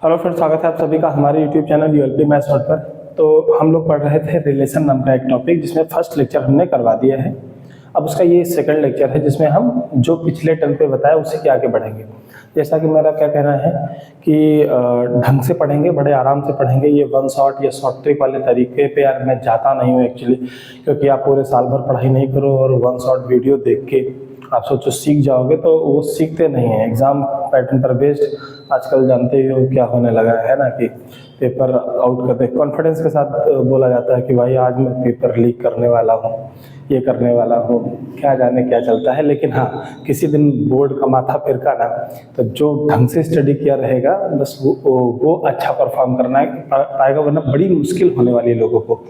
Hello friends, स्वागत है आप सभी का हमारे यूट्यूब चैनल यूएलपी मैथ्स पर। तो हम लोग पढ़ रहे थे रिलेशन नाम का एक टॉपिक, जिसमें फर्स्ट लेक्चर हमने करवा दिया है। अब उसका ये सेकंड लेक्चर है, जिसमें हम जो पिछले टर्म पे बताया उससे के आगे बढ़ेंगे। जैसा कि मेरा क्या कहना है कि ढंग से पढ़ेंगे, बड़े आराम से पढ़ेंगे। ये वन शॉट या शॉर्ट ट्रिक वाले तरीके पे यार मैं जाता नहीं हूँ एक्चुअली, क्योंकि आप पूरे साल भर पढ़ाई नहीं करो और वन शॉट वीडियो देख के आप सोचो सीख जाओगे, तो वो सीखते नहीं हैं। एग्जाम पैटर्न पर बेस्ड आजकल जानते हो क्या होने लगा है ना, कि पेपर आउट करते कॉन्फिडेंस के साथ बोला जाता है कि भाई आज मैं पेपर लीक करने वाला हूँ, ये करने वाला हूँ, क्या जाने क्या चलता है। लेकिन हाँ, किसी दिन बोर्ड का माथा फिरका ना, तो जो ढंग से स्टडी किया रहेगा बस वो अच्छा परफॉर्म करना पाएगा, वरना बड़ी मुश्किल होने वाली है लोगों को।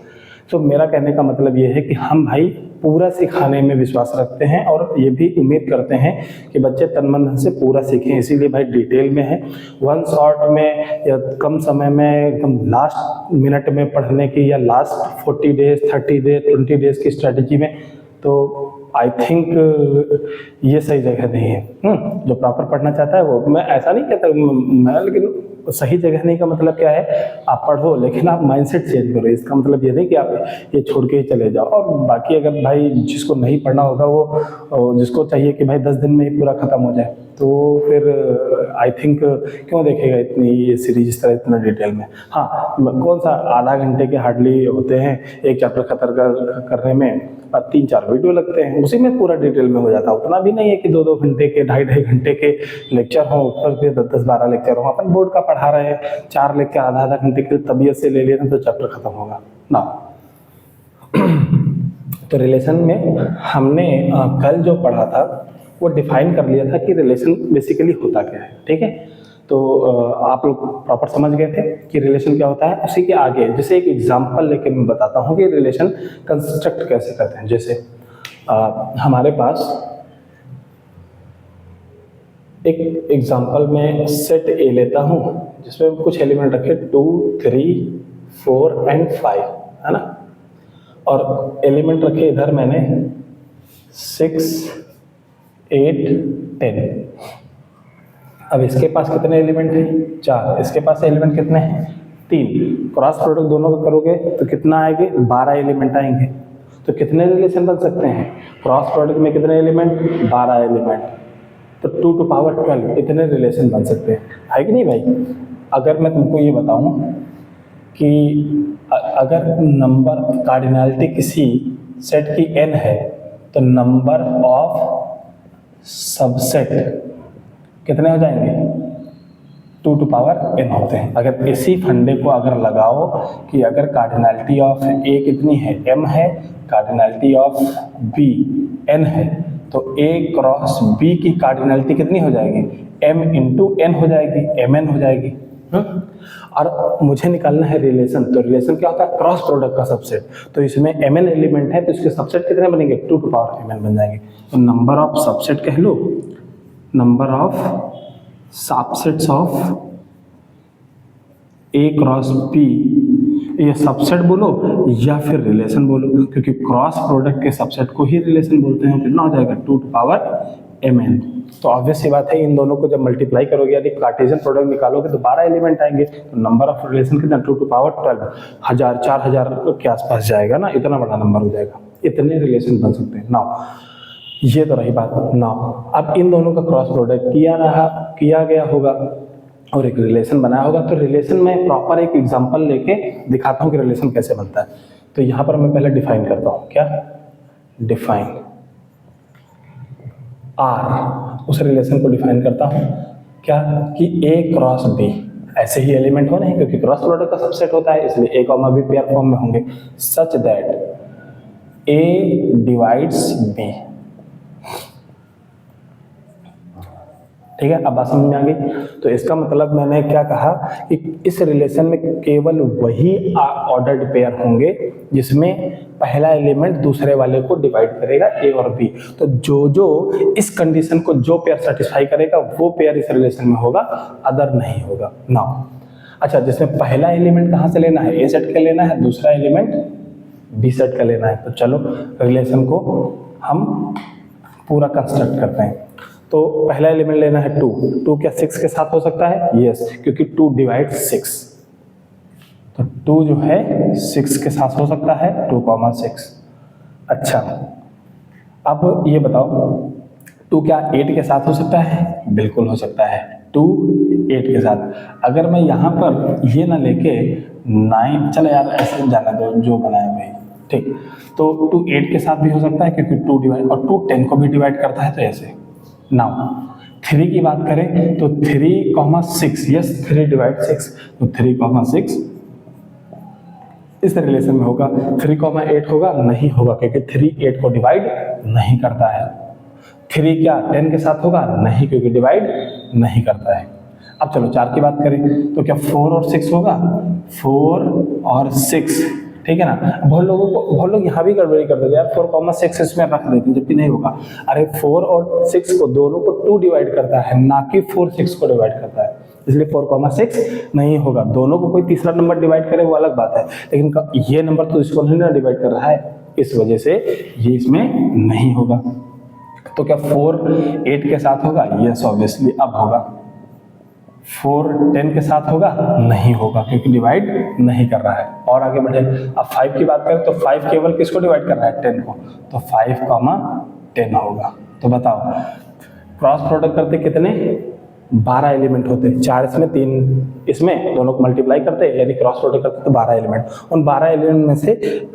तो मेरा कहने का मतलब ये है कि हम भाई पूरा सिखाने में विश्वास रखते हैं और ये भी उम्मीद करते हैं कि बच्चे तन मन धन से पूरा सीखें। इसीलिए भाई डिटेल में है, वन शॉट में या कम समय में एकदम लास्ट मिनट में पढ़ने की, या लास्ट 40 डेज 30 डेज 20 डेज की स्ट्रेटजी में, तो आई थिंक ये सही जगह नहीं है। जो प्रॉपर पढ़ना चाहता है वो, मैं ऐसा नहीं कहता मैं, लेकिन सही जगह नहीं का मतलब क्या है, आप पढ़ो लेकिन आप माइंडसेट चेंज करो। इसका मतलब ये नहीं कि आप ये छोड़ के ही चले जाओ। और बाकी अगर भाई जिसको नहीं पढ़ना होगा, वो जिसको चाहिए कि भाई 10 दिन में ही पूरा खत्म हो जाए, तो फिर आई थिंक क्यों देखेगा इतनी ये सीरीज इस तरह इतना डिटेल में। हाँ, कौन सा आधा घंटे के हार्डली होते हैं एक चैप्टर खत्म करने में, 3-4 वीडियो लगते हैं, उसी में पूरा डिटेल में हो जाता है। उतना भी नहीं है कि 2-2 घंटे के 2.5-2.5 घंटे के लेक्चर हों, ऊपर के 10-12 लेक्चर हों। अपन बोर्ड का पढ़ा रहे हैं, 4 लेक्चर आधा घंटे के तबीयत से ले लेना तो चैप्टर खत्म होगा ना। तो रिलेशन में हमने कल जो पढ़ा था वो डिफाइन कर लिया था कि रिलेशन बेसिकली होता क्या है। ठीक है, तो आप लोग प्रॉपर समझ गए थे कि रिलेशन क्या होता है। उसी के आगे जैसे एक एग्जांपल लेके मैं बताता हूँ कि रिलेशन कंस्ट्रक्ट कैसे करते हैं। जैसे हमारे पास एक एग्जांपल में सेट ए लेता हूँ, जिसमें कुछ एलिमेंट रखे 2, 3, 4 एंड 5, है ना। और एलिमेंट रखे इधर मैंने 6, 8, 10। अब इसके पास कितने एलिमेंट हैं? 4। इसके पास एलिमेंट कितने हैं? 3। क्रॉस प्रोडक्ट दोनों का करोगे तो कितना आएंगे? 12 एलिमेंट आएंगे। तो कितने रिलेशन बन सकते हैं? क्रॉस प्रोडक्ट में कितने एलिमेंट? 12 एलिमेंट। तो 2 टू पावर 12 इतने रिलेशन बन सकते हैं, है कि नहीं भाई? अगर मैं तुमको ये बताऊं कि अगर नंबर कार्डिनैलिटी किसी सेट की n है, तो नंबर ऑफ सबसेट कितने हो जाएंगे? 2 टू पावर n होते हैं। अगर इसी फंडे को अगर लगाओ कि अगर कार्डिनैलिटी ऑफ a कितनी है? m है, कार्डिनैलिटी ऑफ b n है, तो a क्रॉस b की कार्डिनैलिटी कितनी हो जाएगी? m इंटू n हो जाएगी, mn हो जाएगी। और मुझे निकालना है रिलेशन। तो रिलेशन क्या होता है? क्रॉस प्रोडक्ट का सबसेट। तो इसमें mn एलिमेंट है, तो इसके सबसेट कितने बनेंगे? 2 टू पावर mn बन जाएंगे। तो नंबर ऑफ सबसेट कह लो, number of subsets of a cross b, ये सबसेट बोलो या फिर रिलेशन बोलो, क्योंकि क्रॉस प्रोडक्ट के सबसेट को ही रिलेशन बोलते हैं। कितना हो जाएगा? 2 टू पावर mn। तो ऑब्वियस सी बात है, इन दोनों को जब मल्टीप्लाई करोगे यानी कार्टेशियन प्रोडक्ट निकालोगे तो 12 एलिमेंट आएंगे। तो नंबर ऑफ रिलेशन कितना? 2 टू पावर 12, 1000 4000 के आसपास जाएगा ना, इतना बड़ा नंबर हो जाएगा। इतने रिलेशन बन सकते हैं। नाउ ये तो रही बात। नाउ अब इन दोनों का क्रॉस प्रोडक्ट किया गया होगा और एक रिलेशन बनाया होगा। तो रिलेशन में प्रॉपर एक एग्जांपल लेके दिखाता हूँ कि रिलेशन कैसे बनता है। तो यहाँ पर मैं पहले डिफाइन करता हूँ। क्या डिफाइन? आर, उस रिलेशन को डिफाइन करता हूँ क्या कि a क्रॉस b ऐसे ही एलिमेंट होने हैं, क्योंकि क्रॉस प्रोडक्ट का सबसेट होता है, इसलिए a comma b pair form में होंगे, such that a divides b। ठीक है, अब बात समझ में आ गई। तो इसका मतलब मैंने क्या कहा कि इस रिलेशन में केवल वही ऑर्डर्ड पेयर होंगे जिसमें पहला एलिमेंट दूसरे वाले को डिवाइड करेगा, a और b। तो जो इस कंडीशन को जो पेयर सेटिस्फाई करेगा वो पेयर इस रिलेशन में होगा, अदर नहीं होगा। नाउ अच्छा, जिसमें पहला एलिमेंट कहाँ से लेना है? a सेट का लेना है, दूसरा एलिमेंट b सेट का लेना है। तो चलो रिलेशन को हम पूरा कंस्ट्रक्ट करते हैं। तो पहला एलिमेंट लेना है 2। 2 क्या 6 के साथ हो सकता है? यस, क्योंकि 2 डिवाइड 6, तो 2 जो है 6 के साथ हो सकता है, 2,6। अच्छा, अब ये बताओ 2 क्या 8 के साथ हो सकता है? बिल्कुल हो सकता है, 2 8 के साथ। अगर मैं यहाँ पर ये ना लेके 9, चलो यार ऐसे जाना दो, जो बनाया भाई, ठीक। तो 2 8 के साथ भी हो सकता है क्योंकि 2 डिवाइड, और 2 10 को भी डिवाइड करता है, तो ऐसे। नाउ 3 की बात करें तो 3,6, यस 3 डिवाइड 6, तो 3,6 इस रिलेशन में होगा। 3,8 होगा? नहीं होगा, क्योंकि 3 8 को डिवाइड नहीं करता है। 3 क्या 10 के साथ होगा? नहीं, क्योंकि डिवाइड नहीं करता है। अब चलो 4 की बात करें तो क्या 4 और 6 होगा? 4 और 6, ठीक है ना। बहुत लोग यहाँ भी गड़बड़ी कर देते हैं, 4,6 इसमें रख देते हैं, जबकि नहीं होगा। अरे 4 और 6 को दोनों को 2 डिवाइड करता है, ना कि 4 6 को डिवाइड करता है, इसलिए 4,6 नहीं होगा। दोनों को कोई तीसरा नंबर डिवाइड करे वो अलग बात है, लेकिन ये नंबर तो इसको नहीं ना डिवाइड कर रहा है, इस वजह से ये इसमें नहीं होगा। तो क्या 4 8 के साथ होगा? यस ऑब्वियसली, अब होगा। 4 10 के साथ होगा? नहीं होगा, क्योंकि डिवाइड नहीं कर रहा है। और आगे बढ़े, अब 5 की बात करें तो 5 केवल किसको डिवाइड कर रहा है? 10 को, तो 5,10 होगा। तो बताओ क्रॉस प्रोडक्ट करते कितने? 12 एलिमेंट होते, 4 इसमें 3 इसमें, दोनों को मल्टीप्लाई करते, यदि क्रॉस प्रोडक्ट करते तो 12 एलिमेंट। उन 12 एलिमेंट में से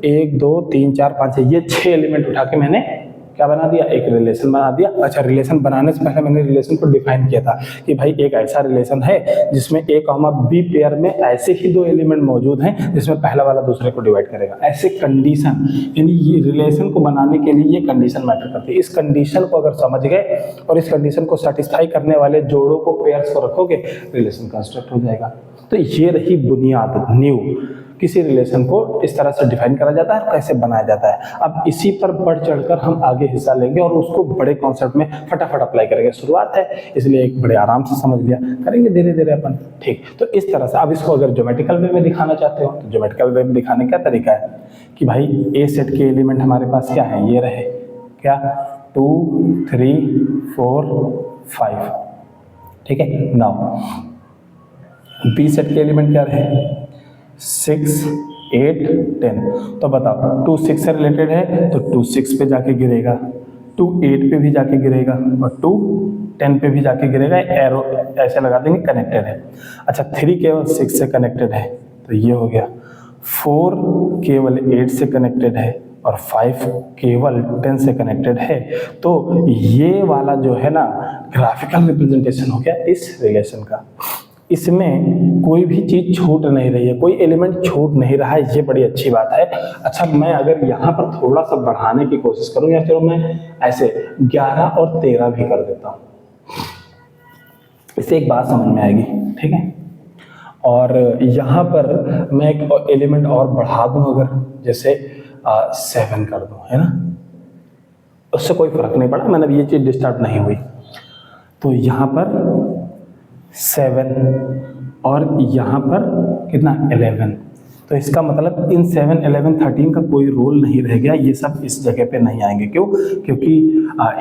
1 2 3 4 5 6 ये 6 एलिमेंट उठा के मैंने क्या बना दिया? एक रिलेशन बना दिया। अच्छा, रिलेशन बनाने से पहले मैंने रिलेशन को डिफाइन किया था कि भाई एक ऐसा रिलेशन है जिसमें A, B पेयर में ऐसे ही 2 एलिमेंट मौजूद हैं जिसमें पहला वाला दूसरे को डिवाइड करेगा। ऐसे कंडीशन, यानी ये रिलेशन को बनाने के लिए ये कंडीशन मैटर करती है। इस कंडीशन को अगर समझ गए और इस कंडीशन को सेटिस्फाई करने वाले जोड़ों को, पेयर्स को रखोगे, रिलेशन कंस्ट्रक्ट हो जाएगा। तो ये रही बुनियाद, न्यू, किसी रिलेशन को इस तरह से डिफाइन करा जाता है, कैसे बनाया जाता है। अब इसी पर बढ़ चढ़कर हम आगे हिस्सा लेंगे और उसको बड़े कॉन्सेप्ट में फटाफट अप्लाई करेंगे। शुरुआत है इसलिए एक बड़े आराम से समझ लिया, करेंगे धीरे धीरे अपन, ठीक। तो इस तरह से अब इसको अगर ज्योमेट्रिकल वे में दिखाना चाहते हो तो ज्योमेट्रिकल वे में दिखाने का तरीका है कि भाई ए सेट के एलिमेंट हमारे पास क्या है? ये रहे क्या 2 3 4 5, ठीक है। नाउ बी सेट के एलिमेंट क्या रहे? 6 8 10। तो बताओ 2 6 से रिलेटेड है तो 2 6 पे जाके गिरेगा, 2 8 पे भी जाके गिरेगा और 2 10 पे भी जाके गिरेगा। एरो ऐसे लगा देंगे, कनेक्टेड है। अच्छा 3 केवल 6 से कनेक्टेड है तो ये हो गया, 4 केवल 8 से कनेक्टेड है और 5 केवल 10 से कनेक्टेड है। तो ये वाला जो है ना ग्राफिकल रिप्रेजेंटेशन हो गया इस रिलेशन का। इसमें कोई भी चीज छूट नहीं रही है, कोई एलिमेंट छूट नहीं रहा है, ये बड़ी अच्छी बात है। अच्छा मैं अगर यहाँ पर थोड़ा सा बढ़ाने की कोशिश करूँ या फिर मैं ऐसे 11 और 13 भी कर देता हूँ, इससे एक बात समझ में आएगी, ठीक है। और यहाँ पर मैं एक एलिमेंट और बढ़ा दूँ, अगर जैसे 7 कर दूँ, है ना, उससे कोई फर्क नहीं पड़ा, मतलब ये चीज डिस्टर्ब नहीं हुई। तो यहाँ पर 7 और यहाँ पर कितना 11, तो इसका मतलब इन 7 11 13 का कोई रोल नहीं रह गया, ये सब इस जगह पे नहीं आएंगे। क्यों? क्योंकि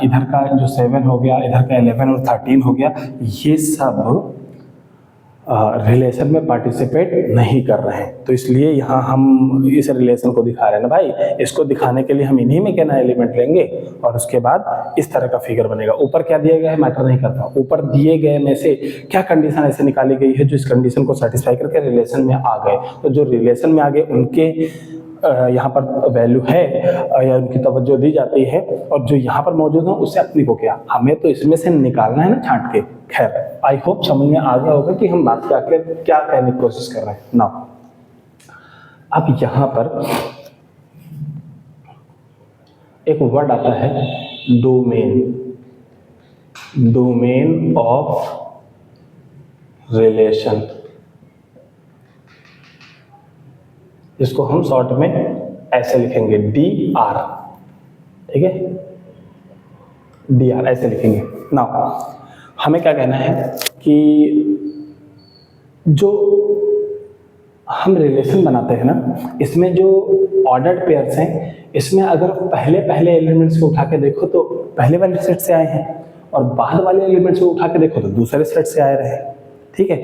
इधर का जो 7 हो गया, इधर का 11 और 13 हो गया, ये सब रिलेशन में पार्टिसिपेट नहीं कर रहे हैं। तो इसलिए यहाँ हम इस रिलेशन को दिखा रहे हैं ना भाई, इसको दिखाने के लिए हम इन्हीं में क्या ना एलिमेंट लेंगे और उसके बाद इस तरह का फिगर बनेगा। ऊपर क्या दिया गया है मैटर नहीं करता, ऊपर दिए गए में से क्या कंडीशन ऐसे निकाली गई है जो इस कंडीशन को सेटिस्फाई करके रिलेशन में आ गए। तो जो रिलेशन में आ गए उनके यहाँ पर वैल्यू है या उनकी तवज्जो दी जाती है, और जो यहाँ पर मौजूद है उससे अपनी को क्या, हमें तो इसमें से निकालना है ना छांट के। खैर आई होप समझ में आ गया होगा कि हम बात क्या कहने की कोशिश कर रहे हैं ना। अब यहाँ पर एक वर्ड आता है डोमेन, डोमेन ऑफ रिलेशन, इसको हम शॉर्ट में ऐसे लिखेंगे DR, ठीक है, DR ऐसे लिखेंगे। नाउ हमें क्या कहना है कि जो हम रिलेशन बनाते हैं ना, इसमें जो ऑर्डर्ड पेयर्स हैं, इसमें अगर पहले एलिमेंट्स को उठा के देखो तो पहले वाले सेट से आए हैं, और बाद वाले एलिमेंट्स को उठा के देखो तो दूसरे सेट से आए रहे। ठीक है,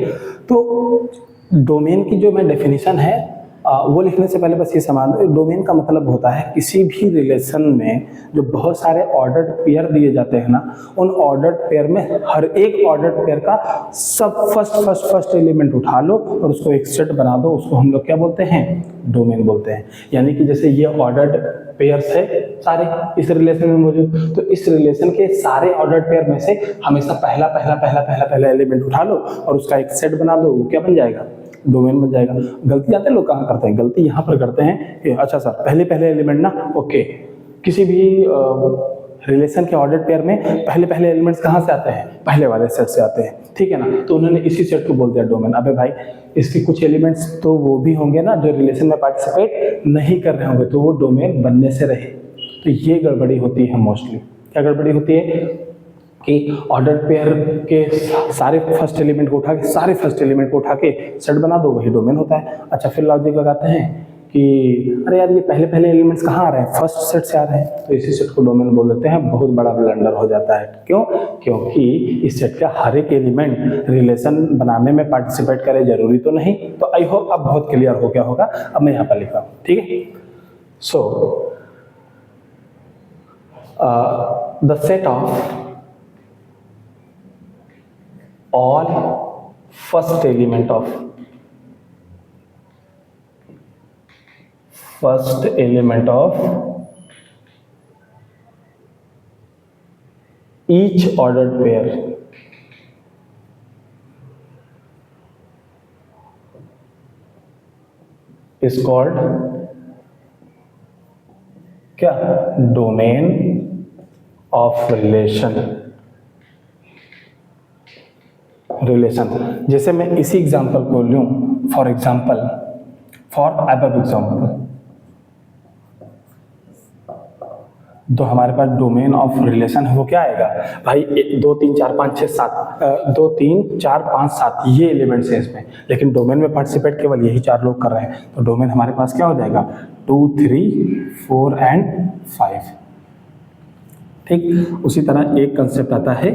तो डोमेन की जो मैं डेफिनेशन है वो लिखने से पहले बस ये समझ लो, डोमेन का मतलब होता है किसी भी रिलेशन में जो बहुत सारे ऑर्डर्ड पेयर दिए जाते हैं ना, उन ऑर्डर्ड पेयर में हर एक ऑर्डर्ड पेयर का सब फर्स्ट एलिमेंट उठा लो और उसको एक सेट बना दो, उसको हम लोग क्या बोलते हैं, डोमेन बोलते हैं। यानी कि जैसे ये ऑर्डर्ड पेयर्स है सारे इस रिलेशन में मौजूद, तो इस रिलेशन के सारे ऑर्डर्ड पेयर में से हमेशा पहला एलिमेंट उठा लो और उसका एक सेट बना दो, वो क्या बन जाएगा, डोमेन बन जाएगा। गलती आते हैं लोग कहाँ करते हैं, गलती यहाँ पर करते हैं कि अच्छा सर पहले एलिमेंट ना, ओके, किसी भी रिलेशन के ऑर्डर्ड पेयर में पहले एलिमेंट्स कहाँ से आते हैं, पहले वाले सेट से आते हैं, ठीक है ना, तो उन्होंने इसी सेट को बोल दिया डोमेन। अबे भाई इसके कुछ एलिमेंट्स तो वो भी होंगे ना जो रिलेशन में पार्टिसिपेट नहीं कर रहे होंगे, तो वो डोमेन बनने से रहे। तो ये गड़बड़ी होती है मोस्टली। क्या गड़बड़ी होती है कि ऑर्डर पेयर के सारे फर्स्ट एलिमेंट को उठा के सेट बना दो, वही डोमेन होता है। अच्छा, फिर लॉजिक लगाते हैं कि अरे यार ये पहले एलिमेंट्स कहाँ आ रहे हैं, फर्स्ट सेट से आ रहे हैं, तो इसी सेट को डोमेन बोल देते हैं। बहुत बड़ा ब्लंडर हो जाता है। क्यों? क्योंकि इस सेट का हर एक एलिमेंट रिलेशन बनाने में पार्टिसिपेट करे, जरूरी तो नहीं। तो आई होप अब बहुत क्लियर हो गया होगा। अब मैं यहाँ पर लिख रहा हूँ, ठीक है। So the set of all first element of each ordered pair is called क्या, डोमेन ऑफ रिलेशन। जैसे मैं इसी एग्जांपल को लूं, फॉर अबव एग्जांपल, तो हमारे पास डोमेन ऑफ रिलेशन है, वो क्या आएगा भाई, 2 3 4 5 6 7 2 3 4 5 7 ये एलिमेंट्स हैं इसमें, लेकिन डोमेन में पार्टिसिपेट केवल यही 4 लोग कर रहे हैं, तो डोमेन हमारे पास क्या हो जाएगा, 2 3 4 एंड 5। ठीक, उसी तरह एक कंसेप्ट आता है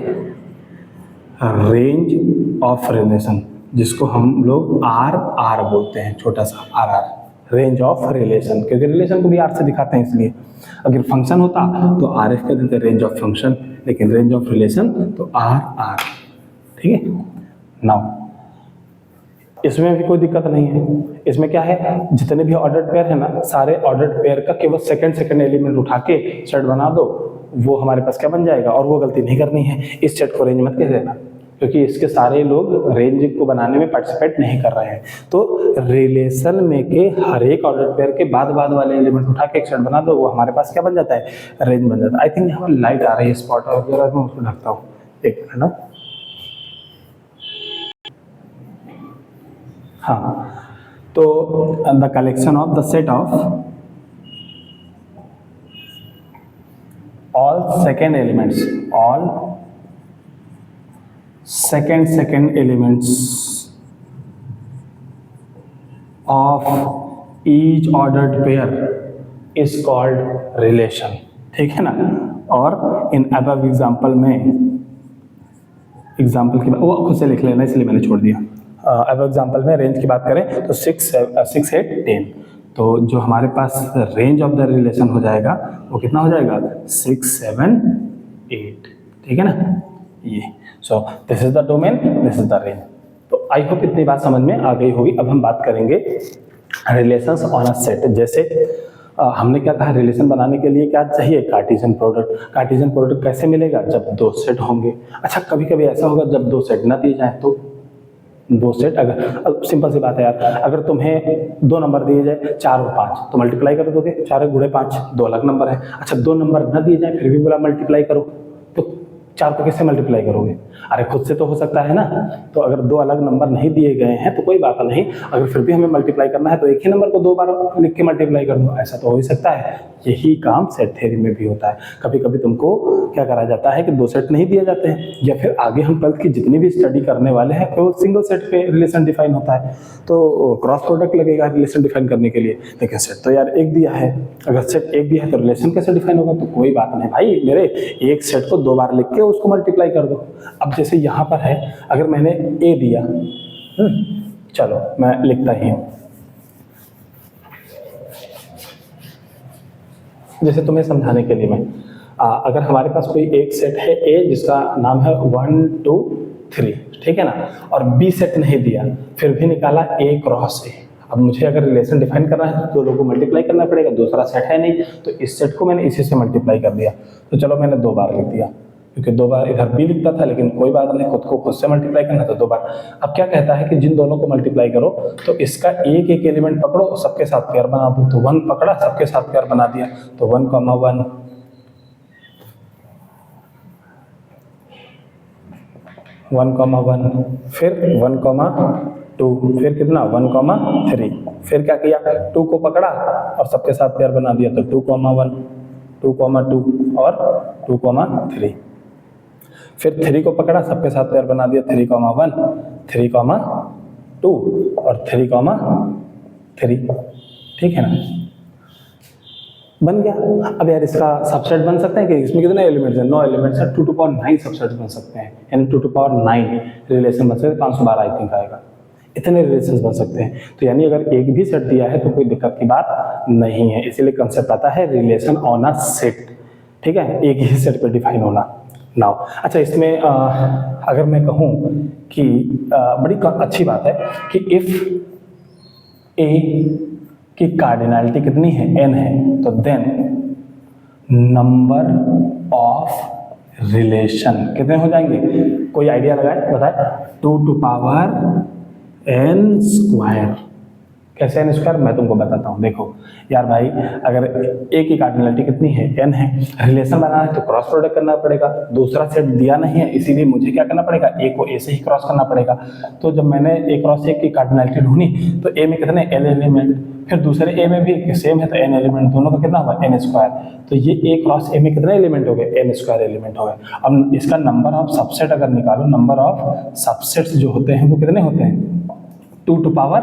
रेंज ऑफ रिलेशन, जिसको हम लोग आर बोलते हैं, छोटा सा आर, रेंज ऑफ रिलेशन, क्योंकि रिलेशन को भी आर से दिखाते हैं। इसलिए अगर फंक्शन होता तो आर एफ कर देते रेंज ऑफ फंक्शन, लेकिन रेंज ऑफ रिलेशन तो आर। ठीक है, नाउ इसमें भी कोई दिक्कत नहीं है। इसमें क्या है, जितने भी ऑर्डर्ड पेयर है ना, सारे ऑर्डर्ड पेयर का केवल सेकंड एलिमेंट उठा के सेट बना दो, वो हमारे पास क्या बन जाएगा। और वो गलती नहीं करनी है, इस सेट को रेंज मत कह देना, क्योंकि इसके सारे लोग रेंज को बनाने में पार्टिसिपेट नहीं कर रहे हैं। तो रिलेशन में के हर एक ऑर्डर पेयर के बाद वाले एलिमेंट उठा के एक सेट बना दो, वो हमारे पास क्या बन जाता है, रेंज बन जाता है। आई थिंक यहाँ लाइट आ रही है स्पॉट वगैरह, मैं उसको ढकता हूँ, एक मिनट ना। हाँ, तो the collection of the set of all second elements of each ordered pair is called relation। ठीक है ना। और इन above एग्जाम्पल में, एग्जाम्पल की वो खुद से लिख लेना, इसलिए मैंने छोड़ दिया। above एग्जाम्पल में रेंज की बात करें तो 6 8 10, तो जो हमारे पास रेंज ऑफ द रिलेशन हो जाएगा वो कितना हो जाएगा, 6 7 8। ठीक है ना। ये so this is the domain, this is the range. तो आई होप इतनी बात समझ में आ गई होगी। अब हम बात करेंगे रिलेशंस ऑन अ सेट। जैसे हमने क्या कहा, रिलेशन बनाने के लिए क्या चाहिए, कार्टेशियन प्रोडक्ट। कार्टेशियन प्रोडक्ट कैसे मिलेगा, जब 2 सेट होंगे। अच्छा, कभी कभी ऐसा होगा जब 2 सेट ना दिए जाए, तो 2 सेट, अगर सिंपल सी बात है यार, अगर तुम्हें 2 नंबर दिए जाए 4 और 5, तो मल्टीप्लाई कर दोगे, 4 गुणे 5, 2 अलग नंबर है। अच्छा, 2 नंबर न दिए जाए फिर भी बोला मल्टीप्लाई करो, तो 4 को कैसे मल्टीप्लाई करोगे, अरे खुद से तो हो सकता है ना। तो अगर 2 अलग नंबर नहीं दिए गए हैं तो कोई बात नहीं, अगर फिर भी हमें मल्टीप्लाई करना है तो एक ही नंबर को 2 बार लिख के मल्टीप्लाई कर दो, ऐसा तो हो ही सकता है। यही काम सेट थ्योरी में भी होता है। कभी कभी तुमको क्या करा जाता है कि 2 सेट नहीं दिए जाते हैं, या फिर आगे हम 12th की जितनी भी स्टडी करने वाले हैं तो सिंगल सेट पे रिलेशन डिफाइन होता है, तो क्रॉस प्रोडक्ट लगेगा रिलेशन डिफाइन करने के लिए। लेकिन सेट तो यार एक दिया है, अगर सेट एक दिया है तो रिलेशन कैसे डिफाइन होगा, तो कोई बात नहीं भाई, मेरे एक सेट को 2 बार लिख के उसको मल्टीप्लाई कर दो। अब जैसे यहाँ पर है, अगर मैंने ए दिया, चलो मैं लिखता ही हूँ, जैसे तुम्हें समझाने के लिए मैं अगर हमारे पास कोई एक सेट है ए जिसका नाम है 1 2 3, ठीक है ना, और बी सेट नहीं दिया, फिर भी निकाला ए क्रॉस ए। अब मुझे अगर रिलेशन डिफाइन करना है तो दो लोगों को मल्टीप्लाई करना पड़ेगा, दूसरा सेट है नहीं, तो इस सेट को मैंने इसी से मल्टीप्लाई कर दिया। तो चलो मैंने 2 बार लिख दिया, क्योंकि 2 बार इधर बी लिखता था, लेकिन कोई बात नहीं, खुद को खुद से मल्टीप्लाई करना तो 2 बार। अब क्या कहता है कि जिन दोनों को मल्टीप्लाई करो तो इसका एक एक एलिमेंट पकड़ो, सबके साथ पेयर बना दो। तो 1 पकड़ा, सबके साथ पेयर बना दिया, तो 1, 1 1, 1, फिर 1, 2, फिर कितना 1, 3, फिर क्या किया, 2 को पकड़ा और सबके साथ पेयर बना दिया, तो 2, 1, 2, 2 और 2, 3, फिर 3 को पकड़ा, सबके साथ पेयर बना दिया, 3, 1, 3, 2 और 3, 3, ठीक है ना, बन गया। अब यार इसका सबसेट बन सकते हैं कि इसमें कितने एलिमेंट्स हैं, 9 एलिमेंट्स हैं, 2 to power 9 सबसेट बन सकते हैं, यानी 2 to power 9 रिलेशन बन सकते हैं, 512 आई थिंक आएगा, इतने रिलेशंस बन सकते हैं। तो यानी अगर एक भी सेट दिया है तो कोई दिक्कत की बात नहीं है, इसीलिए कंसेप्ट आता है रिलेशन ऑन अ सेट, ठीक है, एक ही सेट पे डिफाइन होना। नाउ अच्छा, इसमें अगर मैं कहूँ कि बड़ी अच्छी बात है कि इफ ए की कार्डिनलिटी कितनी है, n है, तो देन नंबर ऑफ रिलेशन कितने हो जाएंगे, कोई आइडिया लगाए, बताए, 2 to power n स्क्वायर। कैसे n स्क्वायर, मैं तुमको बताता हूँ। देखो यार भाई, अगर ए की कार्डिनलिटी कितनी है, n है, रिलेशन बनाना है तो क्रॉस प्रोडक्ट करना पड़ेगा, दूसरा सेट दिया नहीं है, इसीलिए मुझे क्या करना पड़ेगा, ए को ए से ही क्रॉस करना पड़ेगा। तो जब मैंने ए क्रॉस ए की कार्डिनलिटी ढूंढी तो ए में कितने n एलिमेंट, फिर दूसरे ए में भी सेम है तो n एलिमेंट, दोनों का कितना हुआ n स्क्वायर, तो ये ए क्रॉस ए में कितने एलिमेंट हो गए, n स्क्वायर एलिमेंट हो गए। अब इसका नंबर ऑफ सबसेट अगर निकालो, नंबर ऑफ सबसेट्स जो होते हैं वो कितने होते हैं, 2 to power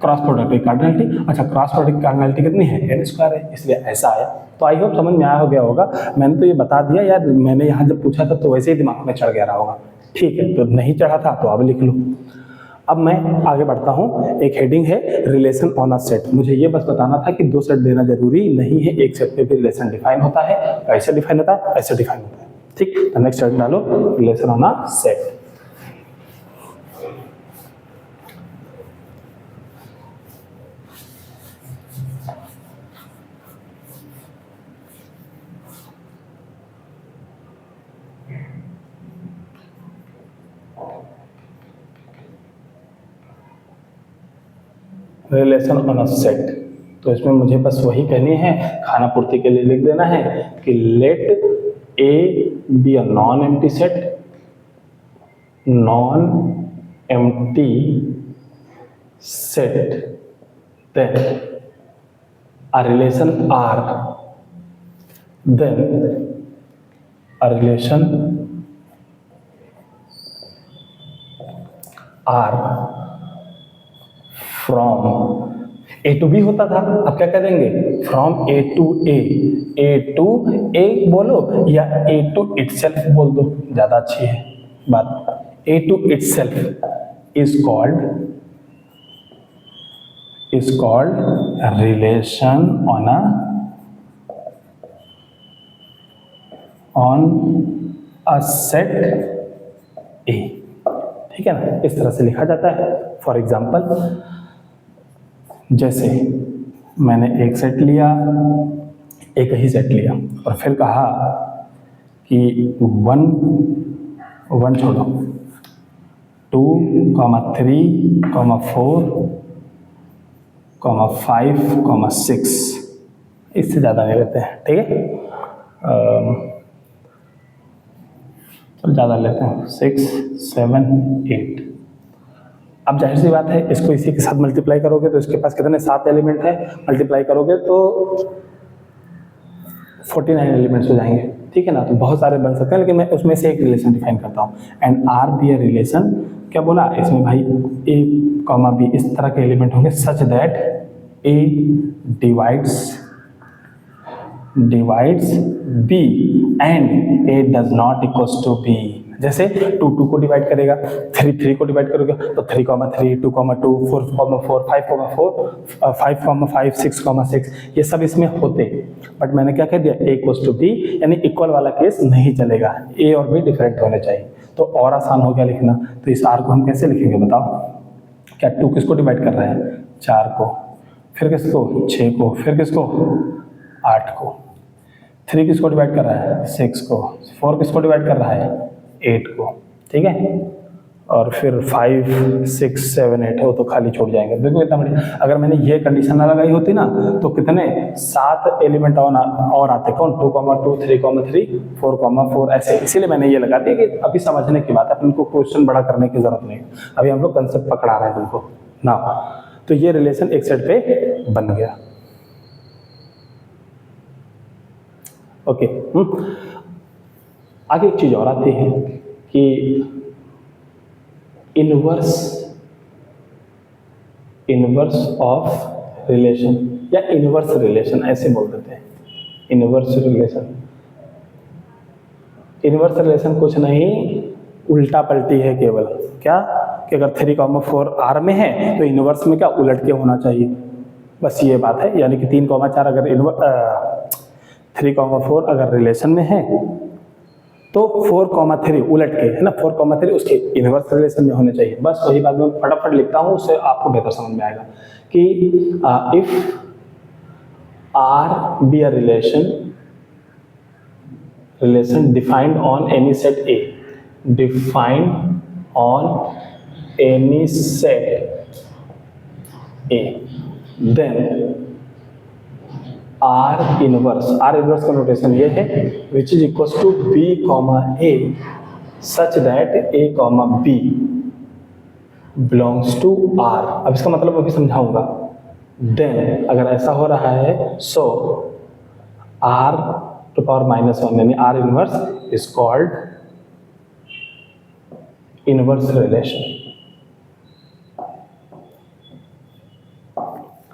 क्रॉस प्रोडक्ट की कार्डिनलिटी। अच्छा, क्रॉस प्रोडक्ट की कार्डिनलिटी कितनी है, n स्क्वायर है, इसलिए ऐसा आया। तो आई होप समझ में आया हो गया होगा, मैंने तो ये बता दिया यार, मैंने यहाँ जब पूछा था तो वैसे ही दिमाग में चढ़ गया रहा होगा, ठीक है, तो नहीं चढ़ा था तो अब लिख लो। अब मैं आगे बढ़ता हूँ, एक हेडिंग है रिलेशन ऑन अ सेट। मुझे ये बस बताना था कि 2 सेट देना जरूरी नहीं है, एक सेट पे भी रिलेशन डिफाइन होता है। कैसे डिफाइन होता है, ऐसे डिफाइन होता है, ठीक। तो नेक्स्ट हेडिंग डालो, relation on a set. Relation on a set, तो इसमें मुझे बस वही कहनी है, खाना पूर्ति के लिए लिख देना है कि let A B a non empty set, non empty set, then a relation R, then a relation R from A to B होता था, अब क्या करेंगे, from A to A, A to A बोलो या ए टू इटसेल्फ बोल दो, ज्यादा अच्छी है बात। A to itself is called relation on a set A, ठीक है ना, इस तरह से लिखा जाता है। फॉर एग्जाम्पल, जैसे मैंने एक सेट लिया, एक ही सेट लिया और फिर कहा कि 1 छोड़ो, 2, 3, 4, 5, 6, इससे ज़्यादा नहीं लेते हैं, ठीक है, चलो ज़्यादा लेते हैं, 6, 7, 8। अब जाहिर सी बात है, इसको इसी के साथ मल्टीप्लाई करोगे तो इसके पास कितने 7 एलिमेंट है, मल्टीप्लाई करोगे तो 49 एलिमेंट्स हो जाएंगे, ठीक है ना। तो बहुत सारे बन सकते हैं, लेकिन मैं उसमें से एक रिलेशन डिफाइन करता हूँ। And R be a relation, क्या बोला इसमें भाई, ए कॉमा बी इस तरह के एलिमेंट होंगे such that A divides divides B and A does not equals to B. जैसे 2 2 को डिवाइड करेगा, 3 3 को डिवाइड करोगे तो 3, 3, 2, 2, 4, 4, 5, 5, 6, 6 ये सब इसमें होते। बट मैंने क्या कह दिया, ए इक्वल्स टू बी, यानी इक्वल वाला केस नहीं चलेगा, ए और बी डिफरेंट होने चाहिए। तो और आसान हो गया लिखना। तो इस आर को हम कैसे लिखेंगे बताओ? क्या 2 किसको डिवाइड कर रहा है? 4 को, फिर किसको? 6 को, फिर किसको? 8 को। 3 किसको डिवाइड कर रहा है? 6 को। 4 किसको डिवाइड कर रहा है? 8 को। ठीक है, और फिर 5, 6, 7, 8 है, वो तो खाली छोड़ जाएंगे। देखो इतना बढ़िया। अगर मैंने ये कंडीशन ना लगाई होती ना तो कितने 7 एलिमेंट और आते। कौन? 2, 2, 3, 3, 4, 4 ऐसे। इसीलिए मैंने ये लगा दिया कि अभी समझने की बात है, अपन को क्वेश्चन बड़ा करने की जरूरत नहीं है। अभी हम लोग कंसेप्ट पकड़ा रहे हैं तुमको ना। तो ये रिलेशन एक सेट पे बन गया। ओके। आगे एक चीज और आती है कि इनवर्स ऑफ रिलेशन या इनवर्स रिलेशन ऐसे बोल देते हैं। इनवर्स रिलेशन कुछ नहीं, उल्टा पलटी है केवल। क्या? कि अगर 3, 4 आर में है तो इनवर्स में क्या उलट के होना चाहिए, बस ये बात है। यानी कि 3, 4 अगर 3, 4 अगर रिलेशन में है तो 4, 3 उलट के है ना, 4, 3 उसके इनवर्स रिलेशन में होने चाहिए। बस वही बात मैं फटाफट लिखता हूँ, उससे आपको बेहतर समझ में आएगा कि if R be a relation defined on any set A, defined on any set A, then R inverse का नोटेशन ये है which is equal to B comma A such that A comma B belongs to R. अब इसका मतलब अभी समझाऊंगा। Then अगर ऐसा हो रहा है सो आर टू पावर -1 यानी are inverse is called inverse relation.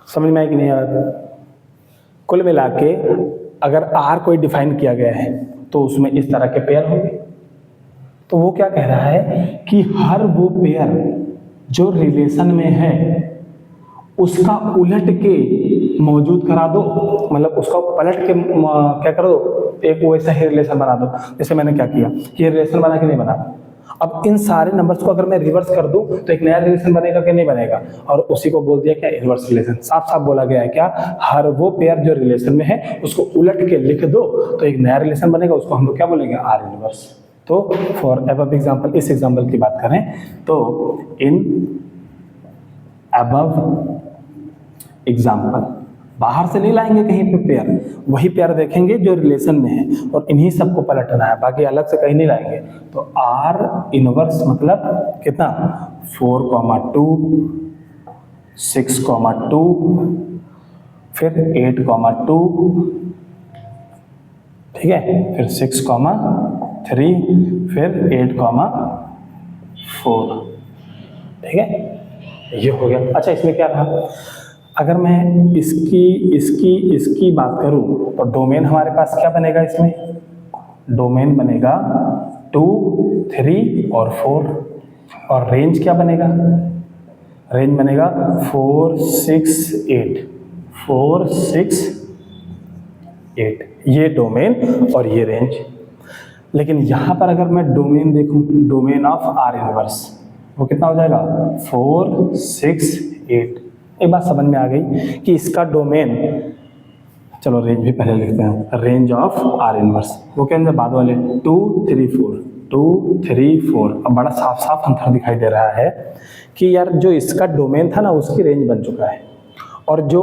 समझ में आया कि नहीं आया? कुल मिला के अगर आर कोई डिफाइन किया गया है तो उसमें इस तरह के पेयर होंगे। तो वो क्या कह रहा है कि हर वो पेयर जो रिलेशन में है उसका उलट के मौजूद करा दो, मतलब उसका पलट के क्या कर दो, एक वैसा ही रिलेशन बना दो। जैसे मैंने क्या किया, ये रिलेशन बना कि नहीं बना। अब इन सारे नंबर्स को अगर मैं रिवर्स कर दूं तो एक नया रिलेशन बनेगा कि नहीं बनेगा, और उसी को बोल दिया क्या, इनवर्स रिलेशन। साफ साफ बोला गया है क्या, हर वो पेयर जो रिलेशन में है उसको उलट के लिख दो तो एक नया रिलेशन बनेगा, उसको हम लोग क्या बोलेंगे, आर इनवर्स। तो फॉर अबव एग्जांपल, इस एग्जांपल की बात करें तो इन अबव एग्जांपल बाहर से नहीं लाएंगे कहीं पे पेयर, वही पेयर देखेंगे जो रिलेशन में है और इन्हीं सबको पलटना है, बाकी अलग से कहीं नहीं लाएंगे। तो आर इनवर्स मतलब कितना, 4, 2, 6, 2, फिर 8, 2, ठीक है, फिर 6, 3, फिर 8, 4, ठीक है, ये हो गया। अच्छा, इसमें क्या रहा, अगर मैं इसकी बात करूं तो डोमेन हमारे पास क्या बनेगा, इसमें डोमेन बनेगा 2, 3 और 4, और रेंज क्या बनेगा, रेंज बनेगा 4, 6, 8, 4, 6, 8, ये डोमेन और ये रेंज। लेकिन यहां पर अगर मैं डोमेन देखूं, डोमेन ऑफ आर इनवर्स, वो कितना हो जाएगा, 4, 6, 8। एक बात समझ में आ गई कि इसका डोमेन, चलो रेंज भी पहले लिखते हैं, रेंज ऑफ आर इनवर्स वो क्या है, बाद वाले 2, 3, 4, 2, 3, 4। अब बड़ा साफ साफ अंतर दिखाई दे रहा है कि यार जो इसका डोमेन था ना उसकी रेंज बन चुका है, और जो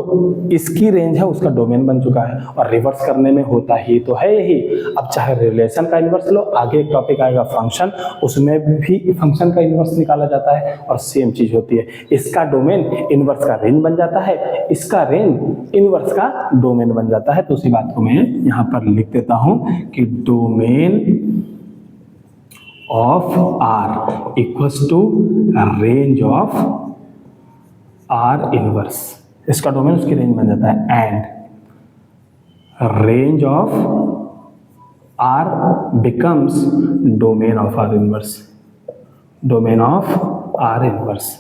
इसकी रेंज है उसका डोमेन बन चुका है, और रिवर्स करने में होता ही तो है यही। अब चाहे रिलेशन का इन्वर्स लो, आगे एक टॉपिक आएगा फंक्शन, उसमें भी फंक्शन का इन्वर्स निकाला जाता है और सेम चीज होती है। इसका डोमेन इन्वर्स का रेंज बन जाता है, इसका रेंज इन्वर्स का डोमेन बन जाता है। तो उसी बात को मैं यहाँ पर लिख देता हूँ कि domain of R equals to range of R inverse. इसका डोमेन उसकी रेंज बन जाता है, and range of R becomes domain of R inverse, domain of R inverse.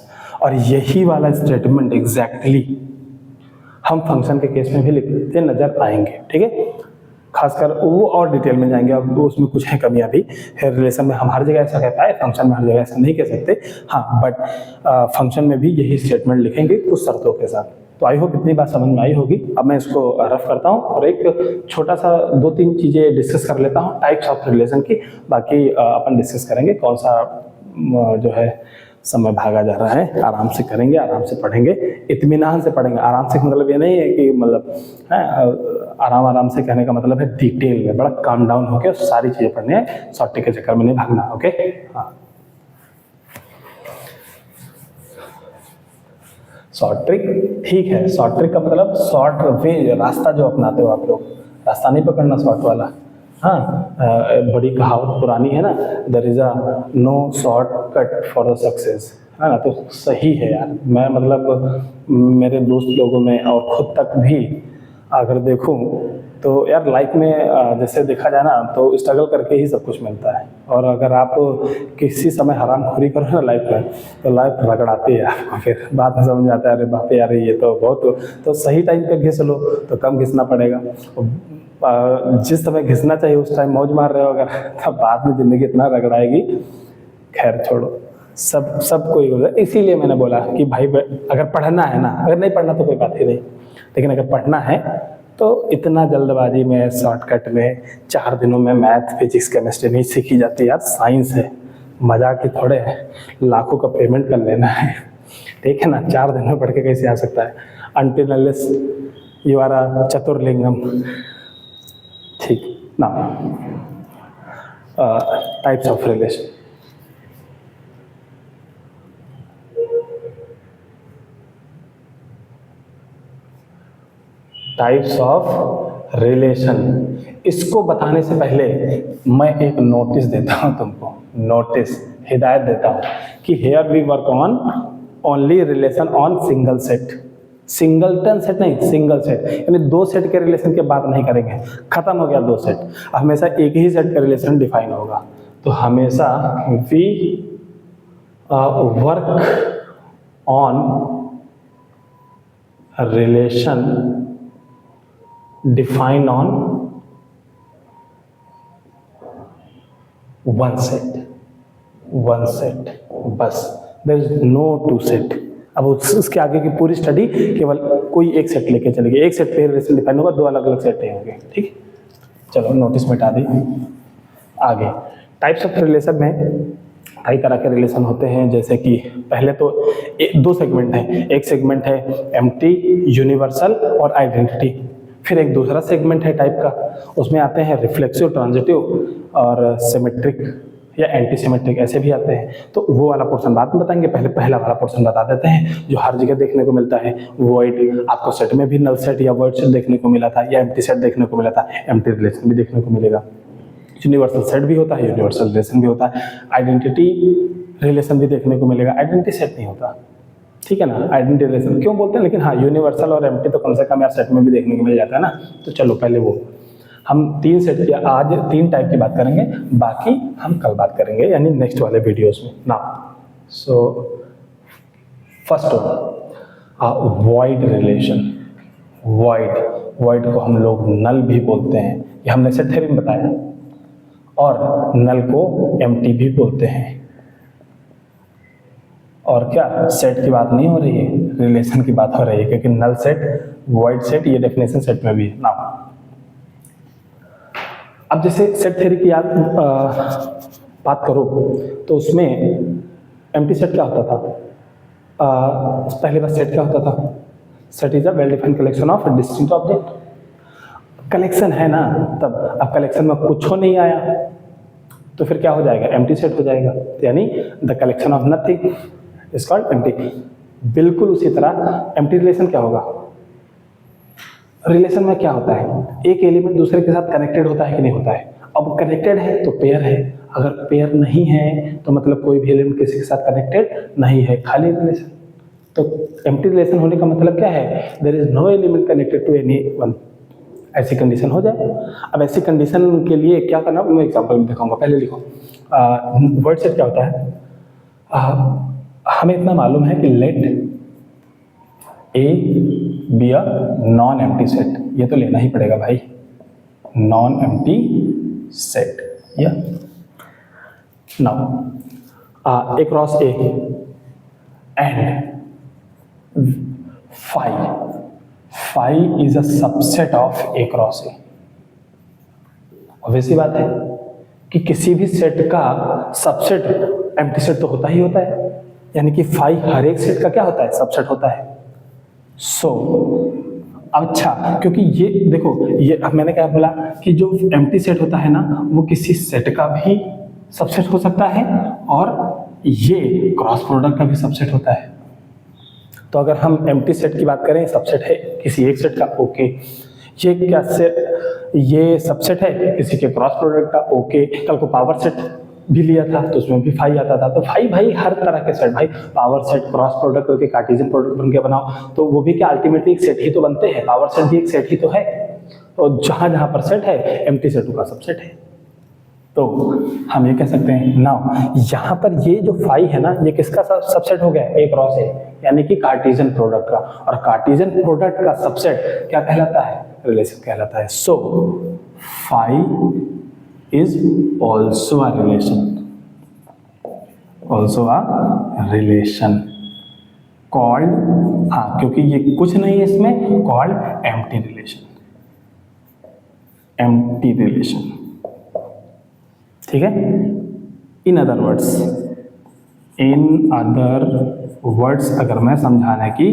और यही वाला स्टेटमेंट एग्जैक्टली हम फंक्शन के केस में भी लिखते नजर आएंगे, ठीक है। खासकर वो और डिटेल में जाएंगे, अब उसमें कुछ है कमियां भी है। रिलेशन में हम हर जगह ऐसा कह पाए, फंक्शन में हर जगह ऐसा नहीं कह सकते, हाँ, बट फंक्शन में भी यही स्टेटमेंट लिखेंगे कुछ शर्तों के साथ। तो आई होप इतनी बात समझ में आई होगी। अब मैं इसको रफ करता हूँ और एक छोटा सा 2-3 चीज़ें डिस्कस कर लेता हूँ टाइप्स ऑफ रिलेशन की, बाकी अपन डिस्कस करेंगे कौन सा जो है समय भागा जा रहा है, आराम से करेंगे, आराम से पढ़ेंगे, इत्मीनान से पढ़ेंगे। आराम से मतलब ये नहीं है कि मतलब आराम से कहने का मतलब है डिटेल में, बड़ा काम डाउन होकर सारी चीज़ें पढ़नी है, शॉर्ट ट्रिक के चक्कर में नहीं भागना, ओके। हाँ, शॉर्ट ट्रिक ठीक है। शॉर्ट ट्रिक का मतलब शॉर्ट वे, रास्ता जो अपनाते हो आप लोग, रास्ता नहीं पकड़ना शॉर्ट वाला। हाँ, बड़ी कहावत पुरानी है ना, there is a no short cut for the success, है ना। तो सही है यार, मैं मतलब मेरे दोस्त लोगों में और खुद तक भी अगर देखूं तो यार लाइफ में जैसे देखा जाए ना तो स्ट्रगल करके ही सब कुछ मिलता है। और अगर आप किसी समय हरामखोरी करो ना लाइफ में तो लाइफ रगड़ाती है आपको, फिर बाद में समझ आता है अरे बाप यार ये तो बहुत, तो सही टाइम पे घिस लो तो कम घिसना पड़ेगा। जिस समय घिसना चाहिए उस टाइम मौज मार रहे हो अगर, तब बाद में जिंदगी इतना रगड़ाएगी, खैर छोड़ो, सब कोई हो जाए। इसीलिए मैंने बोला कि भाई अगर पढ़ना है ना, अगर नहीं पढ़ना तो कोई बात ही नहीं, लेकिन अगर पढ़ना है तो इतना जल्दबाजी में शॉर्टकट में 4 दिनों में मैथ फिजिक्स केमिस्ट्री नहीं सीखी जाती यार, साइंस है, मजाक ही थोड़े है, लाखों का पेमेंट कर लेना है, ठीक है ना। 4 दिन में पढ़ के कैसे आ सकता है, until unless you are a चतुर्लिंगम, ठीक ना। Types of relation, types of relation, इसको बताने से पहले मैं एक नोटिस देता हूं तुमको, नोटिस हिदायत देता हूं कि here we work on only relation on single set, singleton set नहीं, सिंगल सेट, यानी 2 सेट के रिलेशन की बात नहीं करेंगे, खत्म हो गया 2 सेट, हमेशा एक ही सेट का रिलेशन डिफाइन होगा। तो हमेशा we work on relation define on one set बस, देयर इज नो 2 सेट। अब उसके आगे की पूरी स्टडी केवल कोई एक सेट लेके चलेगी, एक सेट पे रिलेशन डिफाइन होगा, 2 अलग अलग सेट नहीं होंगे, ठीक। चलो नोटिस मिटा दी। आगे टाइप्स ऑफ रिलेशन में कई तरह के रिलेशन होते हैं, जैसे कि पहले तो 2 सेगमेंट हैं, एक सेगमेंट है एम्प्टी, यूनिवर्सल और आइडेंटिटी, फिर एक दूसरा सेगमेंट है टाइप का, उसमें आते हैं रिफ्लेक्सिव, ट्रांजिटिव और सिमेट्रिक या एंटी सिमेट्रिक, ऐसे भी आते हैं। तो वो वाला पोर्शन बाद में बताएंगे, पहले पहला वाला पोर्शन बता देते हैं जो हर जगह देखने को मिलता है। वॉइड, आपको सेट में भी नल सेट या वॉइड सेट देखने को मिला था, या एम्प्टी सेट देखने को मिला था, एम्प्टी रिलेशन भी देखने को मिलेगा। यूनिवर्सल सेट भी होता है, यूनिवर्सल रिलेशन भी होता है, आइडेंटिटी रिलेशन भी देखने को मिलेगा, आइडेंटिटी सेट नहीं होता, ठीक है ना। आइडेंटिटी रिलेशन क्यों बोलते हैं, लेकिन हाँ यूनिवर्सल और एम्प्टी तो कम से कम यार सेट में भी देखने को मिल जाता है ना। तो चलो पहले वो हम 3 सेट की, आज 3 टाइप की बात करेंगे, बाकी हम कल बात करेंगे यानी नेक्स्ट वाले वीडियोस में ना। So first void relation, void को हम लोग नल भी बोलते हैं, ये हमने सेट थ्योरी में बताया, और नल को एम्प्टी भी बोलते हैं। और क्या सेट की बात नहीं हो रही है, रिलेशन की बात हो रही है, क्योंकि नल सेट, वॉइड सेट, ये डेफिनेशन सेट में भी है ना। अब जैसे सेट थ्योरी की बात करो तो उसमें एम्प्टी सेट क्या होता था, पहली बार सेट क्या होता था, set is a well defined collection of distinct object. Collection है ना, तब अब कलेक्शन में कुछ हो नहीं आया तो फिर क्या हो जाएगा, एम्प्टी सेट हो जाएगा, यानी the collection of nothing is called empty. बिल्कुल उसी तरह एम्प्टी रिलेशन क्या होगा, रिलेशन में क्या होता है, एक एलिमेंट दूसरे के साथ कनेक्टेड होता है कि नहीं होता है। अब कनेक्टेड है तो पेयर है, अगर पेयर नहीं है तो मतलब कोई भी एलिमेंट किसी के साथ कनेक्टेड नहीं है, खाली रिलेशन। तो एम्प्टी रिलेशन होने का मतलब क्या है, there is no element connected to any one, ऐसी कंडीशन हो जाए। अब ऐसी कंडीशन के लिए क्या करना, मैं एग्जांपल में दिखाऊंगा। पहले लिखो वर्ड सेट क्या होता है। हमें इतना मालूम है कि let A B a non empty set, ये तो लेना ही पड़ेगा भाई, नॉन एम्प्टी सेट। या now A cross A and phi is a subset of A cross A। Obvious सी बात है कि किसी भी सेट का सबसेट एम्प्टी सेट तो होता ही होता है, यानी कि phi हर एक सेट का क्या होता है, सबसेट होता है। सो अच्छा, क्योंकि ये देखो, ये अब मैंने क्या बोला कि जो एम्प्टी सेट होता है ना, वो किसी सेट का भी सबसेट हो सकता है और ये क्रॉस प्रोडक्ट का भी सबसेट होता है। तो अगर हम एम्प्टी सेट की बात करें, सबसेट है किसी एक सेट का, ओके। ये क्या सेट, ये सबसेट है किसी के क्रॉस प्रोडक्ट का, ओके। कल को पावर सेट भी लिया था तो उसमें भी फाई आता था। तो फाई भाई हर तरह के सेट, भाई पावर सेट क्रॉस प्रोडक्ट करके कार्टेशियन प्रोडक्ट बन के बनाओ तो वो भी क्या अल्टीमेटली एक सेट ही तो बनते हैं, पावर सेट भी एक सेट ही तो है। तो जहां जहां पर सेट है एम्प्टी सेटों का सबसेट है। तो हम ये कह सकते हैं नाउ यहाँ पर ये जो फाई है ना, ये किसका सबसेट हो गया, ए क्रॉस ए, यानी कि कार्टेशियन प्रोडक्ट का। और कार्टेशियन प्रोडक्ट का सबसेट क्या कहलाता है, रिलेशन कहलाता है। So phi is also a relation, also a relation called, हाँ क्योंकि ये कुछ नहीं है इसमें, called empty relation, empty relation. ठीक है। इन अदर वर्ड्स अगर मैं समझाने की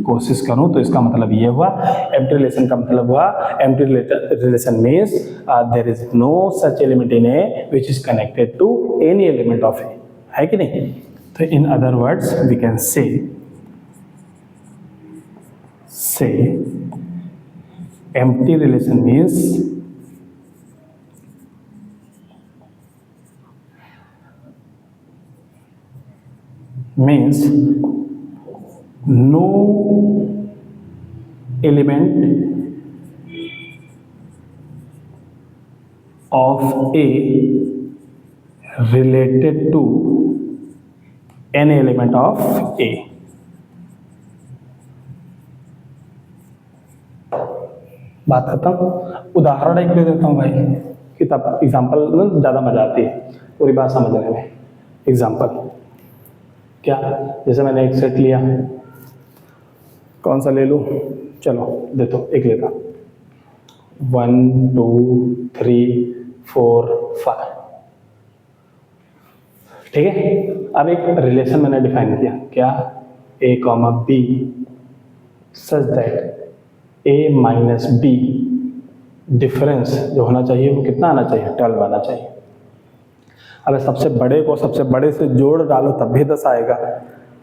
कोशिश करूं तो इसका मतलब ये हुआ, एम्प्टी रिलेशन का मतलब हुआ, empty relation means there is no such element in A which is connected to any element of A, है कि नहीं। तो in other words we can say empty relation means no element of A related to any element of A। बात खत्म। उदाहरण एक दे देता हूं भाई कि तब एग्जाम्पल में ज्यादा मजा आती है पूरी बात समझने में। एग्जाम्पल क्या, जैसे मैंने एक सेट लिया, कौन सा ले लूं, चलो दे दो एक लेता, 1 2 3 4 5, ठीक है। अब एक रिलेशन मैंने डिफाइन किया, क्या, a comma B such that a minus B difference जो होना चाहिए वो कितना आना चाहिए, 12 आना चाहिए। अब सबसे बड़े को सबसे बड़े से जोड़ डालो तब भी 10 आएगा,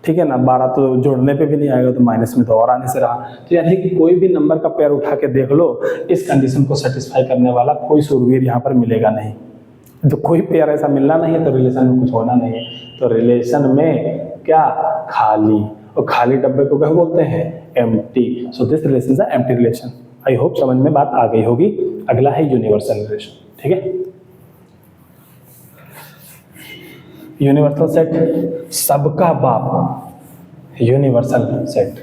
ठीक है ना। 12 तो जोड़ने पे भी नहीं आएगा तो माइनस में तो और आने से रहा। तो यानी कि कोई भी नंबर का पेयर उठा के देख लो, इस कंडीशन को सेटिस्फाई करने वाला कोई सूरवीर यहाँ पर मिलेगा नहीं। तो कोई पेयर ऐसा मिलना नहीं है तो रिलेशन में कुछ होना नहीं है। तो रिलेशन में क्या, खाली, और खाली डब्बे को क्या बोलते हैं, empty. So this relation is empty relation. I hope समझ में बात आ गई होगी। अगला है यूनिवर्सल रिलेशन, ठीक है। यूनिवर्सल सेट, सबका बाप यूनिवर्सल सेट,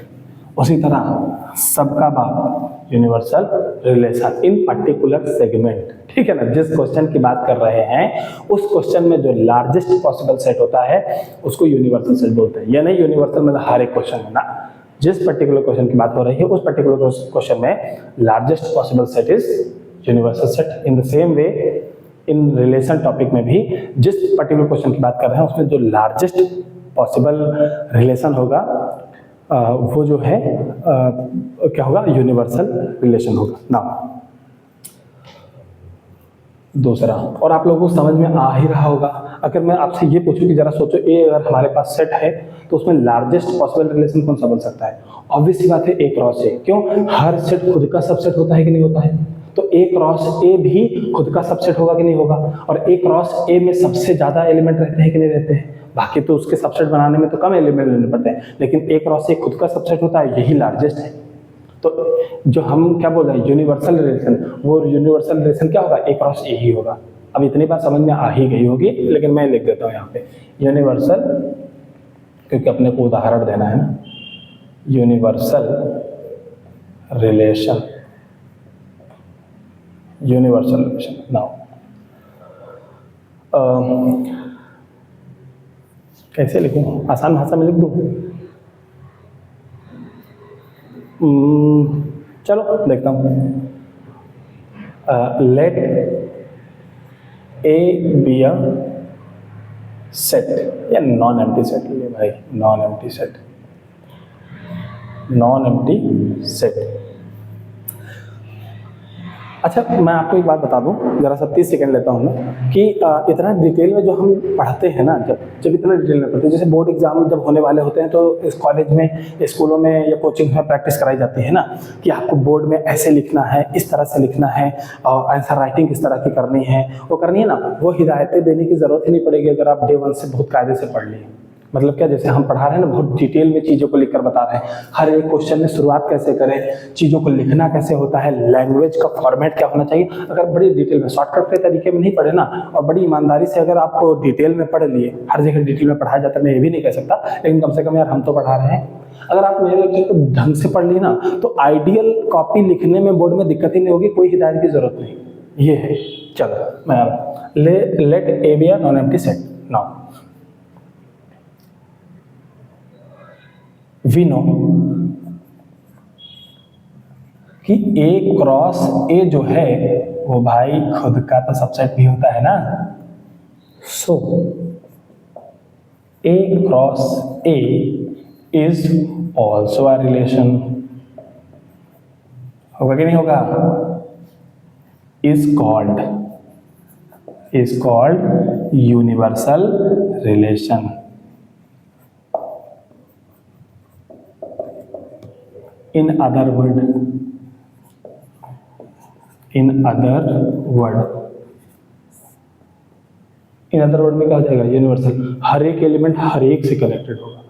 उसी तरह सबका बाप universal relation in particular segment, ठीक है ना। जिस क्वेश्चन की बात कर रहे हैं उस क्वेश्चन में जो लार्जेस्ट पॉसिबल सेट होता है उसको यूनिवर्सल सेट बोलते हैं। यह नहीं यूनिवर्सल मतलब हर एक क्वेश्चन है ना, जिस पर्टिकुलर क्वेश्चन की बात हो रही है उस पर्टिकुलर क्वेश्चन में largest possible set is universal set. In the same way in relation topic में भी जिस पर्टिकुलर क्वेश्चन की बात कर रहे हैं उसमें जो लार्जेस्ट पॉसिबल रिलेशन होगा वो जो है क्या होगा, यूनिवर्सल रिलेशन होगा ना। दूसरा, और आप लोगों को समझ में आ ही रहा होगा, अगर मैं आपसे ये पूछूं कि जरा सोचो ए अगर हमारे पास सेट है तो उसमें लार्जेस्ट पॉसिबल रिलेशन कौन सा बन सकता है। ऑब्वियस सी बात है ए क्रॉस ए। क्यों, हर सेट खुद का सबसेट होता है कि नहीं होता है। तो ए क्रॉस ए भी खुद का सबसेट होगा कि नहीं होगा। और ए क्रॉस ए में सबसे ज्यादा एलिमेंट रहते हैं कि नहीं रहते हैं। बाकी तो उसके सबसेट बनाने में तो कम एलिमेंट लेने पड़ते हैं, लेकिन ए क्रॉस ए खुद का सबसेट होता है, यही लार्जेस्ट है। तो जो हम क्या बोल रहे हैं यूनिवर्सल रिलेशन, वो यूनिवर्सल रिलेशन क्या होगा, ए क्रॉस ए ही होगा। अब इतनी बात समझ में आ ही गई होगी, लेकिन मैं लिख देता हूँ यहाँ पे यूनिवर्सल, क्योंकि अपने को उदाहरण देना है ना। Universal relation, universal relation. Now कैसे लिखूं, आसान भाषा में लिख दूं? चलो देखता हूं। Let A B a set या नॉन एम्प्टी सेट ले भाई, non empty set, non empty set. अच्छा मैं आपको एक बात बता दूं, जरा सा 30 सेकंड लेता हूं मैं, कि इतना डिटेल में जो हम पढ़ते हैं ना, जब इतना डिटेल में पढ़ते हैं, जैसे बोर्ड एग्जाम जब होने वाले होते हैं तो इस कॉलेज में, स्कूलों में या कोचिंग में प्रैक्टिस कराई जाती है ना, कि आपको बोर्ड में ऐसे लिखना है, इस तरह से लिखना है, और आंसर राइटिंग किस तरह की करनी है, वो करनी है ना। वो हिदायतें देने की जरूरत ही नहीं पड़ेगी अगर आप डे 1 से बहुत कायदे से पढ़ लिए। मतलब क्या, जैसे हम पढ़ा रहे हैं ना, बहुत डिटेल में चीज़ों को लिखकर बता रहे हैं, हर एक क्वेश्चन में शुरुआत कैसे करें, चीज़ों को लिखना कैसे होता है, लैंग्वेज का फॉर्मेट क्या होना चाहिए। अगर बड़ी डिटेल में, शॉर्टकट के तरीके में नहीं पढ़े ना, और बड़ी ईमानदारी से अगर आप डिटेल में पढ़ लिए, हर जगह डिटेल में पढ़ाया जाता है, मैं ये भी नहीं कह सकता, लेकिन कम से कम यार हम तो पढ़ा रहे हैं। अगर आप मेरे लेक्चर को ढंग से पढ़ ली ना, तो आइडियल कॉपी लिखने में बोर्ड में दिक्कत ही नहीं होगी, कोई हिदायत की जरूरत नहीं। ये है, चलो मैं let A B a non empty set. Now we know कि ए क्रॉस ए जो है वो भाई खुद का तो सबसेट भी होता है ना। So A cross A is also a relation, होगा कि नहीं होगा? Is called universal relation. In other word में क्या हो जाएगा? यूनिवर्सल। हर एक एलिमेंट हर एक से कनेक्टेड होगा,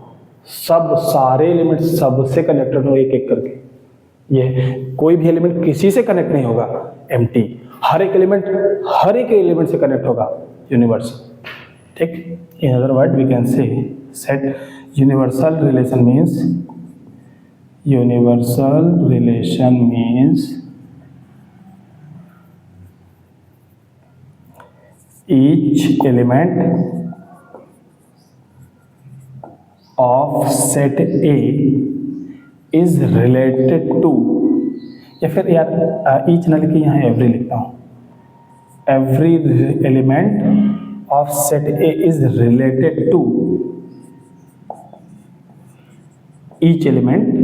सब सारे एलिमेंट सबसे कनेक्टेड हो एक एक करके। ये कोई भी एलिमेंट किसी से कनेक्ट नहीं होगा, एम्प्टी। हर एक एलिमेंट से कनेक्ट होगा, यूनिवर्सल। ठीक, in other word we can say set universal relation means, universal relation means each element of set A is related to, या फिर यार each ना लिखिए, यहाँ every लिखता हूँ, every element of set A is related to each element।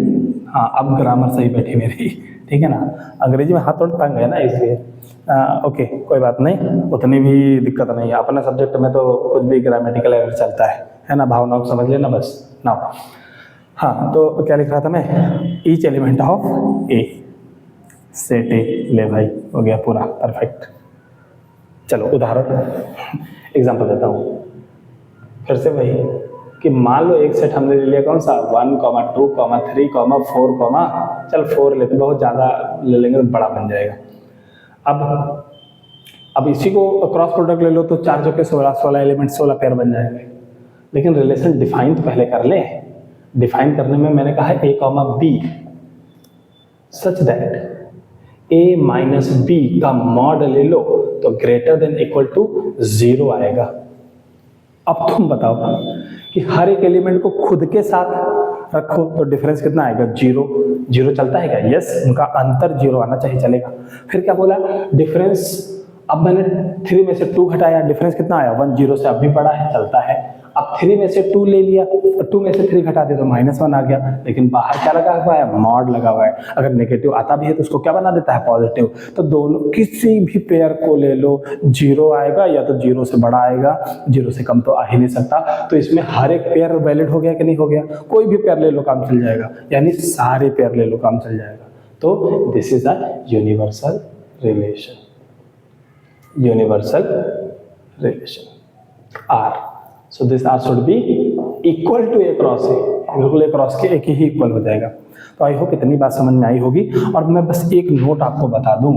हाँ, अब ग्रामर सही बैठी मेरी, ठीक है ना। अंग्रेजी में हाथ थोड़ा तंग है ना, इसलिए ओके, कोई बात नहीं, उतनी भी दिक्कत नहीं है। अपने सब्जेक्ट में तो कुछ भी ग्रामेटिकल एरर चलता है ना, भावनाओं को समझ लेना बस। ना हाँ, तो क्या लिख रहा था मैं? Each element of A, set ए। ले भाई, हो गया पूरा परफेक्ट। चलो उदाहरण एग्जाम्पल देता हूँ फिर से वही, कि मान लो एक सेट हमने ले लिया, कौन सा? 1, 2, 3, 4, चल 4 लेते, बहुत ज़्यादा ले लेंगे तो बड़ा बन जाएगा। अब इसी को क्रॉस प्रोडक्ट ले लो तो 4 चौके 16 एलिमेंट 16 पेयर बन जाएंगे। लेकिन रिलेशन डिफाइन तो पहले कर ले। डिफाइन करने में मैंने कहा A comma B such that A minus B का मॉड ले लो तो ग्रेटर देन इक्वल टू 0 आएगा। अब तुम बताओ कि हर एक एलिमेंट को खुद के साथ रखो तो डिफरेंस कितना आएगा? 0 चलता है क्या? यस, उनका अंतर 0 आना चाहिए, चलेगा। फिर क्या बोला? डिफरेंस, अब मैंने 3 में से 2 घटाया, डिफरेंस कितना आया? 1, 0 से अब भी बड़ा है, चलता है। अब 3 में से 2 ले लिया, 2 में से 3 घटा दिया तो -1 आ गया, लेकिन बाहर क्या लगा हुआ है? मॉड लगा हुआ है। अगर नेगेटिव आता भी है तो उसको क्या बना देता है? पॉजिटिव। तो दोनों किसी भी पेयर को ले लो 0 आएगा, या तो 0 से बड़ा आएगा, 0 से कम तो आ ही नहीं सकता। तो इसमें हर एक पेयर वैलिड हो गया कि नहीं हो गया? कोई भी पेयर ले लो काम चल जाएगा, यानी सारे पेयर ले लो काम चल जाएगा। तो this is a universal relation, universal relation R. So this R should be equal to A cross A, बिल्कुल एक क्रॉस के एक ही इक्वल हो जाएगा। तो आई होप इतनी बात समझ में आई होगी। और मैं बस एक नोट आपको बता दूं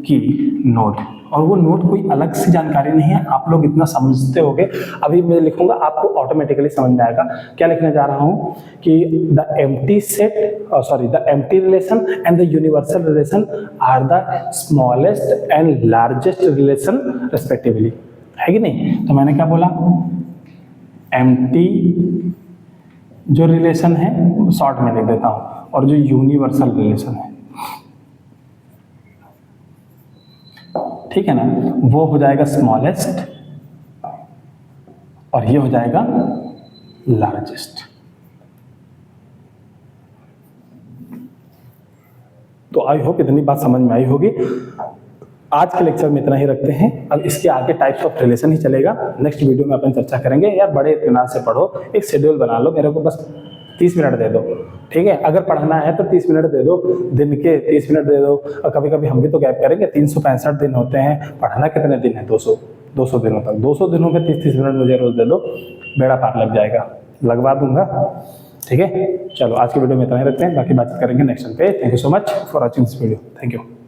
कि नोट, और वो नोट कोई अलग सी जानकारी नहीं है, आप लोग इतना समझते होगे, अभी मैं लिखूंगा आपको ऑटोमेटिकली समझ में आएगा। क्या लिखने जा रहा हूं कि the empty set the empty relation and the universal relation are the smallest and largest relation respectively, है कि नहीं। तो मैंने क्या बोला, एम्प्टी जो रिलेशन है शॉर्ट में लिख देता हूं, और जो यूनिवर्सल रिलेशन है, ठीक है ना, वो हो जाएगा स्मॉलेस्ट और ये हो जाएगा लार्जेस्ट। तो आई होप इतनी बात समझ में आई होगी। आज के लेक्चर में इतना ही रखते हैं। अब इसके आगे टाइप्स ऑफ रिलेशन ही चलेगा, नेक्स्ट वीडियो में अपन चर्चा करेंगे। यार बड़े इत्मीनान से पढ़ो, एक शेड्यूल बना लो, मेरे को बस 30 मिनट दे दो, ठीक है। अगर पढ़ना है तो 30 मिनट दे दो, दिन के 30 मिनट दे दो। और कभी कभी हम भी तो गैप करेंगे, 365 दिन होते हैं, पढ़ना कितने दिन है, 200 दिनों तक। 200 दिनों में 30-30 मिनट मुझे रोज दे दो, बेड़ा पार लग जाएगा, लगवा दूंगा, ठीक है। चलो आज की वीडियो में इतना ही रखते हैं, बाकी बातचीत करेंगे नेक्स्ट टाइम पे। Thank you so much for watching this video. Thank you.